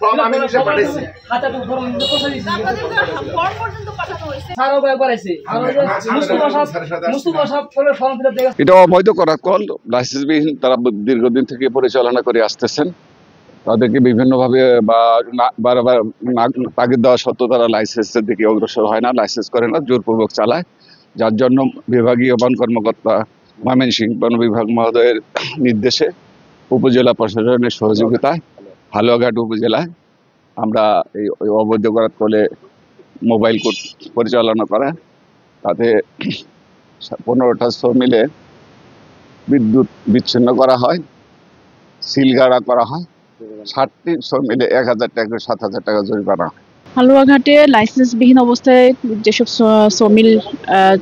Form আমি নিজে পাঠাইছি। হাতাটা ফর্ম নিতে পয়সা দিছি। আপনাদের তো ফর্ম পর্যন্ত পাঠানো হয়েছে। স্যারও একবার আছে। আর ওই যে মুস্তফা সাহেব করে ফর্ম ফিল আপ দেখে এটা অবৈধ করার কল। লাইসেন্সবিহীন তারা দীর্ঘদিন থেকে পরিচালনা করে আসতেছেন। তাদেরকে বিভিন্নভাবে বা বারবার তাগিদ দেওয়া সত্ত্বেও তারা লাইসেন্সের দিকে অগ্রসর হয় না, লাইসেন্স করে না, জোরপূর্বক চালায়। যার জন্য বিভাগীয় বন কর্মকর্তা ময়মনসিংহ বন বিভাগ মহোদয়ের নির্দেশে উপজেলা প্রশাসনের সহযোগিতায় হালুয়াঘাট উপজেলায় আমরা এই অবৈধ করার ফলে মোবাইল কোর্ট পরিচালনা করা, তাতে 15টা শ্রম মিলে বিদ্যুৎ বিচ্ছিন্ন করা হয়, সিলগাড়া করা হয়, 60টি শ্রম মিলে 1000 টাকা 7000 টাকা জরিমানা। হালুয়াঘাটে লাইসেন্সবিহীন অবস্থায় যেসব সমিল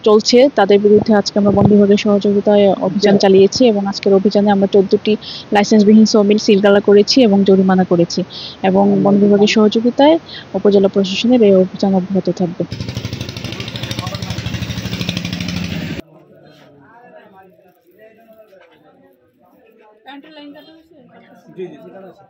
চলছে তাদের বিরুদ্ধে আজকে আমরা বন বিভাগের সহযোগিতায় অভিযান চালিয়েছি এবং আজকের অভিযানে আমরা 14টি লাইসেন্সবিহীন সমিল সিলগালা করেছি এবং জরিমানা করেছি এবং বন বিভাগের সহযোগিতায় উপজেলা প্রশাসনের এই অভিযান অব্যাহত থাকবে। প্যান্টের লাইন কাটা হয়েছে? জি জি, ঠিক আছে।